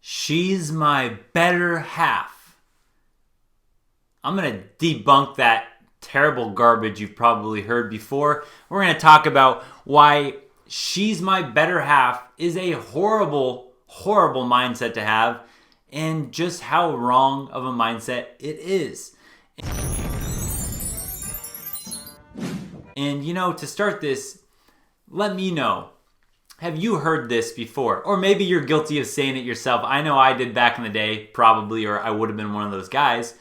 she's my better half. I'm going to debunk that terrible garbage you've probably heard before. We're going to talk about why she's my better half is a horrible, horrible mindset to have, and just how wrong of a mindset it is. And to start this, let me know, have you heard this before? Or maybe you're guilty of saying it yourself. I know I did back in the day, probably, or I would have been one of those guys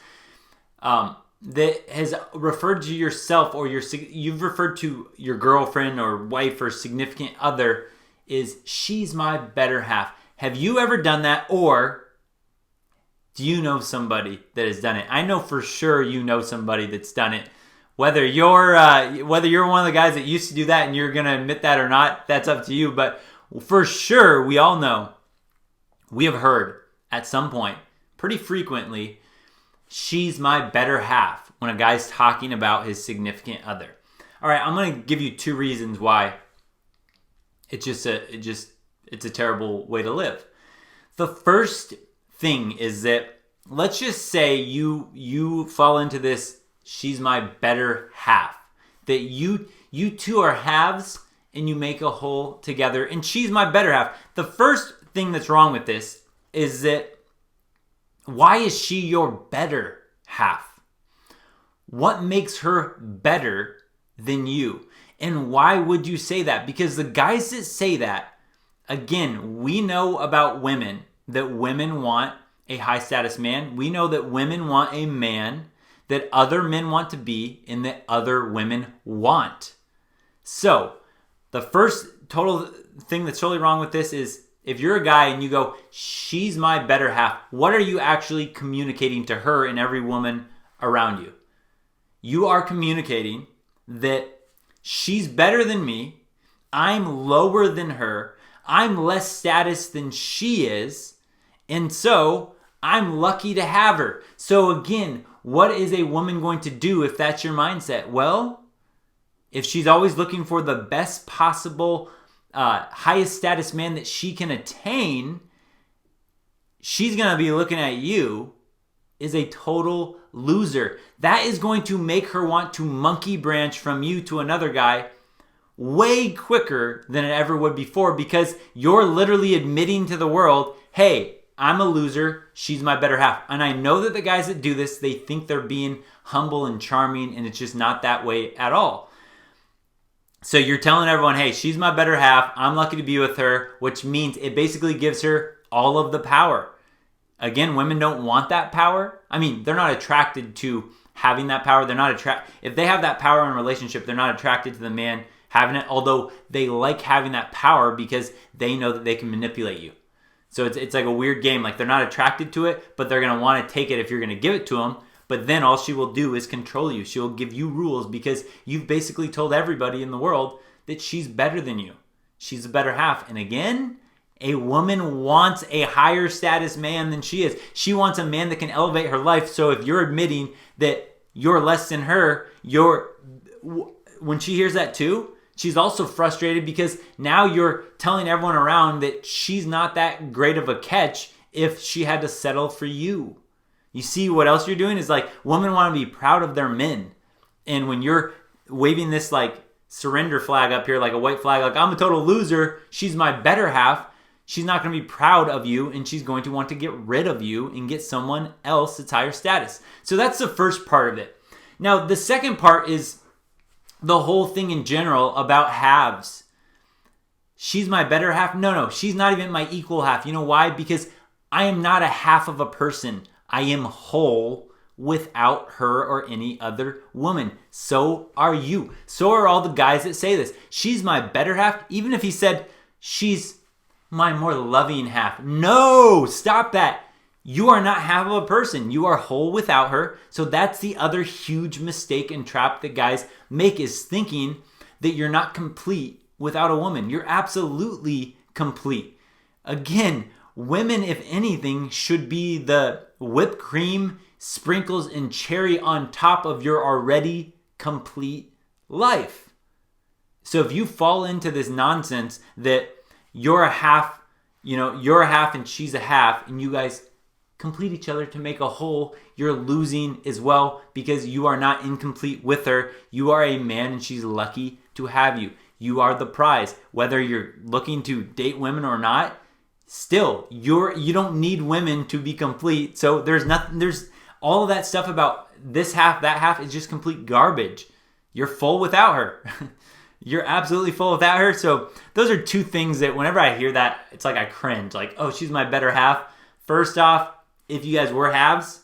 that has referred to yourself, or you've referred to your girlfriend or wife or significant other is, she's my better half. Have you ever done that, or do you know somebody that has done it? I know for sure you know somebody that's done it. Whether you're one of the guys that used to do that and you're going to admit that or not, that's up to you. But for sure, we all know, we have heard at some point, pretty frequently, she's my better half when a guy's talking about his significant other. All right, I'm going to give you 2 reasons why it's a terrible way to live. The first thing is that, let's just say you fall into this, she's my better half. That you two are halves and you make a whole together, and she's my better half. The first thing that's wrong with this is that, why is she your better half? What makes her better than you? And why would you say that? Because the guys that say that, again, we know about women, that women want a high status man. We know that women want a man that other men want to be and that other women want. So, the first total thing that's totally wrong with this is, if you're a guy and you go, she's my better half, what are you actually communicating to her and every woman around you? You are communicating that she's better than me, I'm lower than her, I'm less status than she is, and so I'm lucky to have her. So again, what is a woman going to do if that's your mindset? Well, if she's always looking for the best possible, highest status man that she can attain, she's going to be looking at you as a total loser. That is going to make her want to monkey branch from you to another guy way quicker than it ever would before, because you're literally admitting to the world, hey, I'm a loser, she's my better half. And I know that the guys that do this, they think they're being humble and charming, and it's just not that way at all. So you're telling everyone, hey, she's my better half, I'm lucky to be with her, which means it basically gives her all of the power. Again, women don't want that power. I mean, they're not attracted to having that power. If they have that power in a relationship, they're not attracted to the man having it, although they like having that power because they know that they can manipulate you. So it's like a weird game. Like, they're not attracted to it, but they're going to want to take it if you're going to give it to them. But then all she will do is control you. She'll give you rules because you've basically told everybody in the world that she's better than you. She's a better half. And again, a woman wants a higher status man than she is. She wants a man that can elevate her life. So if you're admitting that you're less than her, when she hears that too, she's also frustrated because now you're telling everyone around that she's not that great of a catch if she had to settle for you. You see what else you're doing is, like, women want to be proud of their men. And when you're waving this like surrender flag up here, like a white flag, like, I'm a total loser, she's my better half, she's not going to be proud of you, and she's going to want to get rid of you and get someone else that's higher status. So that's the first part of it. Now, the second part is the whole thing in general about halves. She's my better half? No, she's not even my equal half. You know why? Because I am not a half of a person. I am whole without her or any other woman. So are you. So are all the guys that say this. She's my better half. Even if he said, she's my more loving half. No, stop that. You are not half of a person. You are whole without her. So that's the other huge mistake and trap that guys make, is thinking that you're not complete without a woman. You're absolutely complete. Again, women, if anything, should be the whipped cream, sprinkles, and cherry on top of your already complete life. So if you fall into this nonsense that you're a half, you know, you're a half and she's a half, and you guys complete each other to make a whole, you're losing as well because you are not incomplete with her. You are a man and she's lucky to have you. You are the prize. Whether you're looking to date women or not, still, you don't need women to be complete. So there's all of that stuff about this half, that half is just complete garbage. You're full without her. You're absolutely full without her. So those are two things that whenever I hear that, it's like I cringe. Like, oh, she's my better half. First off, if you guys were halves,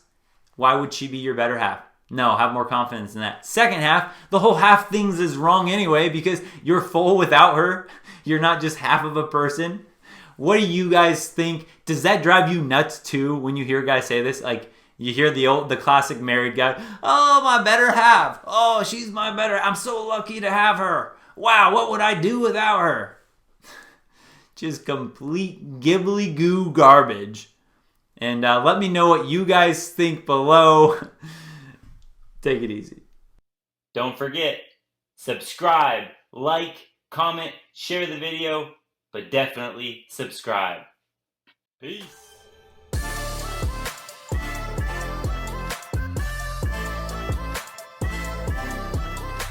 why would she be your better half? No, have more confidence in that. Second half, the whole half things is wrong anyway because you're full without her. You're not just half of a person. What do you guys think? Does that drive you nuts too when you hear guys say this? Like, you hear the classic married guy, oh, my better half. Oh, she's my better. I'm so lucky to have her. Wow, what would I do without her? Just complete gibbly goo garbage. And let me know what you guys think below. Take it easy. Don't forget, subscribe, like, comment, share the video, but definitely subscribe. Peace.